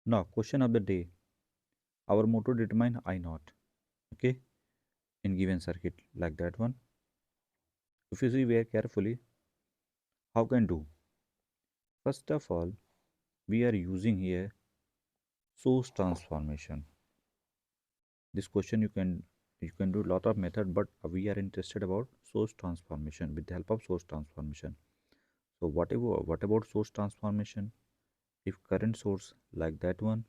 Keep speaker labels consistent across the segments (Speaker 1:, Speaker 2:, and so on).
Speaker 1: Now, question of the day. Our motto determine I naught. Okay, in given circuit like that one. If you see very carefully, how can do? First of all, we are using here source transformation. This question you can do a lot of method, but we are interested about source transformation with the help of source transformation. So what about source transformation? If current source like that one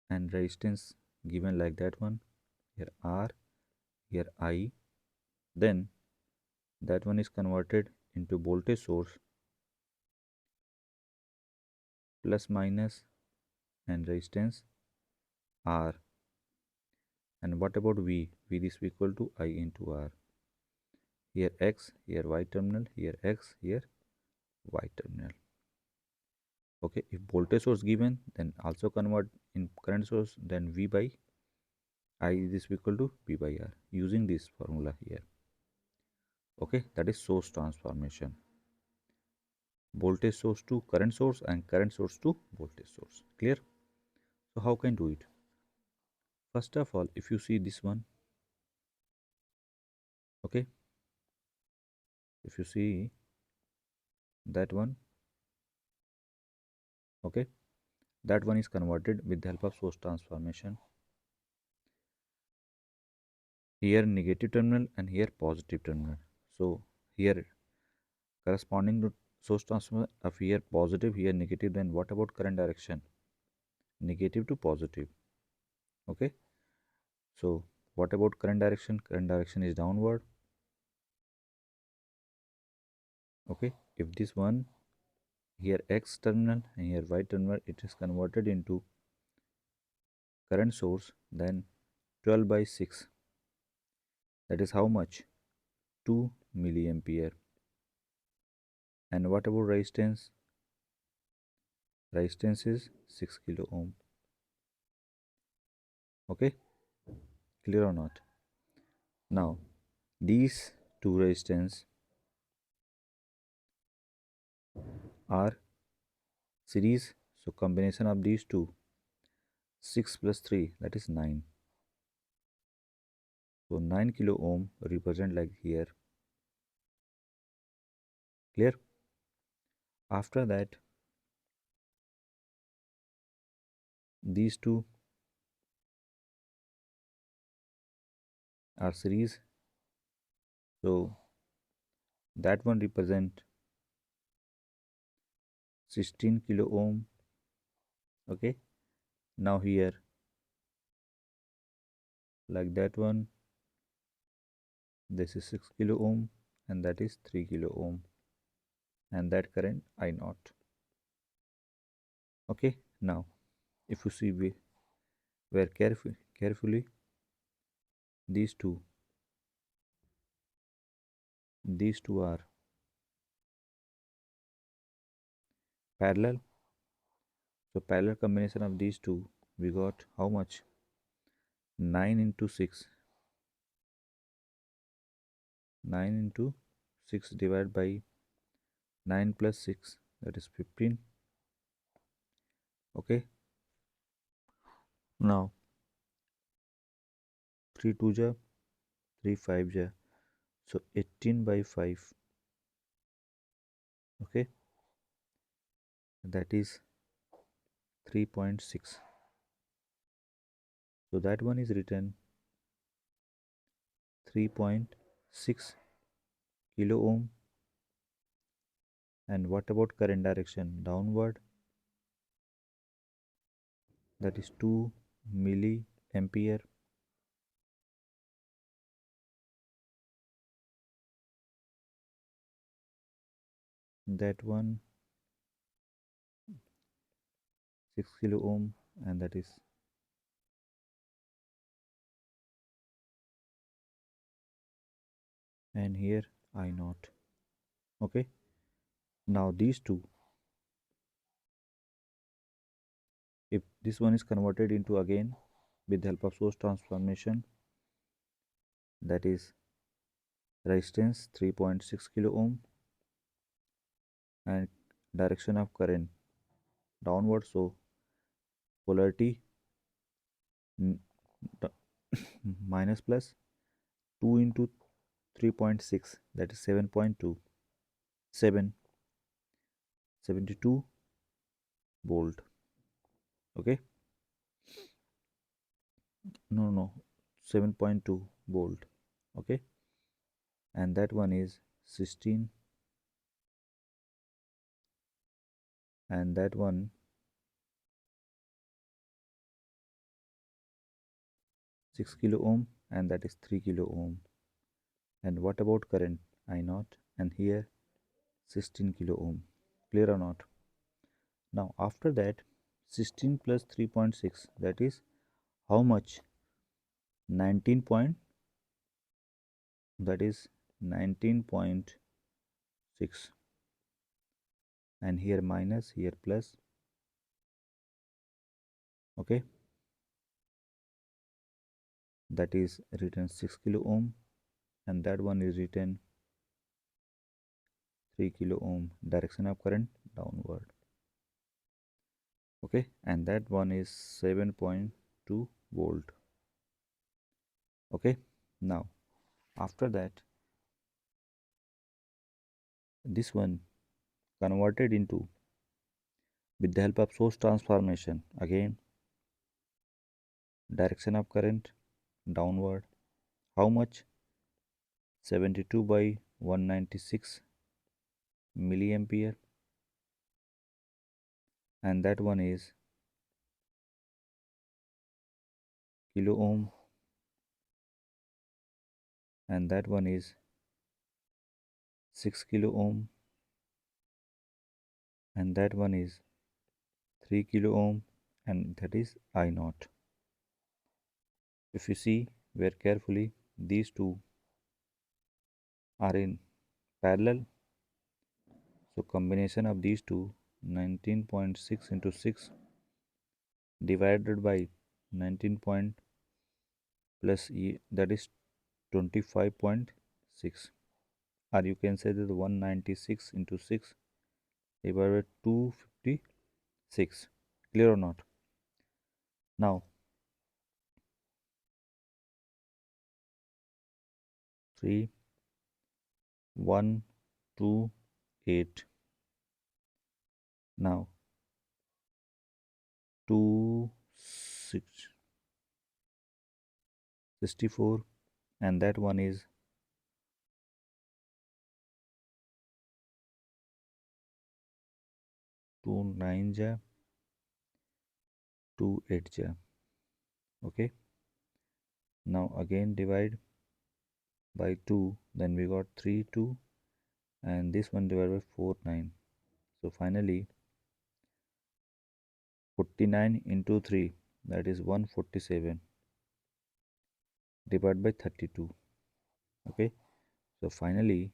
Speaker 1: and resistance given like that one, here R, here I, then that one is converted into voltage source plus minus and resistance R. And what about V? V is equal to I into R. Here X, here Y terminal, here X, here Y terminal. Okay, if voltage source given, then also convert in current source, then V by I is equal to V by R using this formula here. Okay, that is source transformation. Voltage source to current source and current source to voltage source. Clear? So how can do it? First of all, if you see this one, okay, if you see that one, okay, that one is converted with the help of source transformation. Here negative terminal and here positive terminal. So here corresponding to source transformation of here positive, here negative, then what about current direction? Negative to positive. Okay, so what about current direction? Current direction is downward. Okay, if this one here X terminal and here Y terminal, it is converted into current source, then 12 by 6, that is how much? 2 milliampere. And what about resistance? Resistance is 6 kilo ohm. Okay, clear or not? Now these two resistance are series, so combination of these two, 6 plus 3, that is 9. So 9 kilo ohm represent like here. Clear? After that, these two are series, so that one represent 16 kilo ohm. Okay, now here like that one, this is 6 kilo ohm and that is 3 kilo ohm, and that current I naught. Okay, now if you see where carefully, these two are parallel. So parallel combination of these two, we got how much? 9 into 6. 9 into 6 divided by 9 plus 6, that is 15. Okay, now 3 2 ja, 3 5 ja, so 18 by 5. Okay, that is 3.6. So that one is written 3.6 kilo ohm. And what about current direction? Downward, that is 2 milliampere. That one 6 kilo ohm, and that is and here I naught. Okay, now these two, if this one is converted into again with the help of source transformation, that is resistance 3.6 kilo ohm and direction of current downward, so polarity minus plus 2 into 3.6, that is 7.2, 72 volt. Okay, no, 7.2 volt. Okay, and that one is 16, and that one 6 kilo ohm, and that is 3 kilo ohm. And what about current? I naught, and here 16 kilo ohm. Clear or not? Now after that, 16 plus 3.6, that is how much? 19 point, that is 19.6, and here minus, here plus. Okay, that is written 6 kilo ohm, and that one is written 3 kilo ohm. Direction of current downward. Okay, and that one is 7.2 volt. Okay, now after that, this one converted into, with the help of source transformation, again direction of current downward. How much? 72 by 196 milliampere, and that one is kilo ohm, and that one is 6 kilo ohm, and that one is 3 kilo ohm, and that is I naught. If you see very carefully, these two are in parallel, so combination of these two, 19.6 into 6 divided by 19 point plus e, that is 25.6, or you can say that 196 into 6 divided by 256. Clear or not? Now 3 1 2 8, now 2 6 64, and that one is 2 9 ja 2 8 ja. Okay, now again divide by 2, then we got 3 2, and this one divided by 4 9. So finally 49 into 3, that is 147, divided by 32. Okay, so finally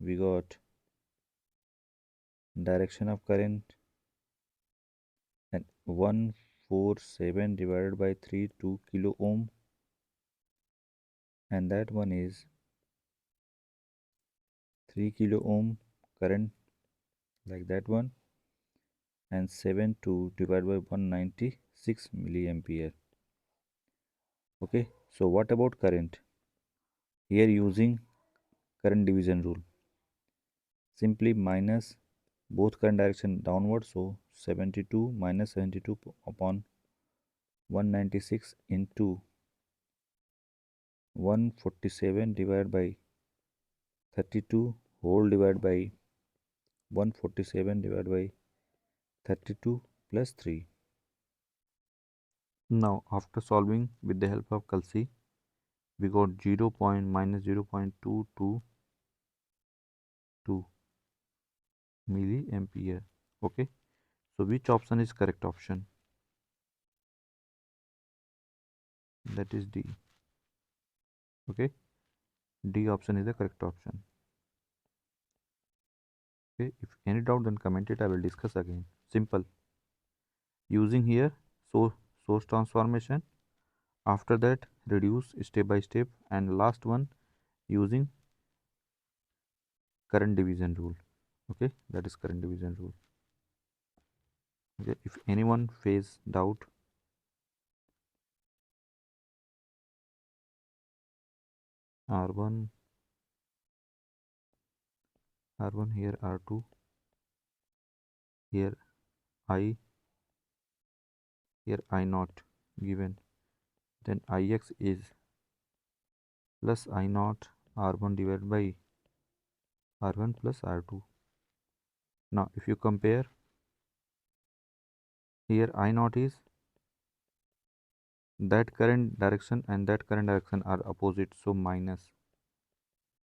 Speaker 1: we got direction of current, and 147 divided by 3, 2 kilo ohm, and that one is 3 kilo ohm current, like that one, and 72 divided by 196 milliampere. Okay, so what about current? Here using current division rule, simply minus both current direction downward, so 72 minus 72 upon 196 into 147 divided by 32 whole divided by 147 divided by 32 plus 3. Now after solving with the help of Kalsi, we got 0 minus 0.222 milliampere. Okay, so which option is correct option? That is D. Okay, D option is the correct option. Okay, if any doubt, then comment it, I will discuss again. Simple. Using here source transformation, after that reduce step by step, and last one using current division rule. Okay, that is current division rule. Okay, if anyone face doubt, R1, R1 here, R2 here, I here, I naught given, then Ix is plus I naught R1 divided by R1 plus R2. Now if you compare, here I naught is that current direction and that current direction are opposite, so minus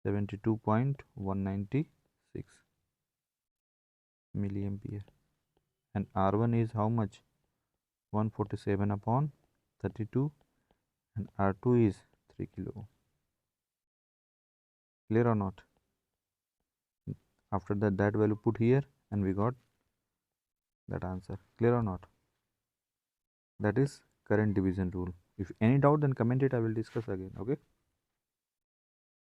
Speaker 1: 72.196 milliampere, and R1 is how much? 147 upon 32, and R2 is 3 kilo. Clear or not? After that, that value put here and we got that answer. Clear or not? That is current division rule. If any doubt, then comment it, I will discuss again. Okay.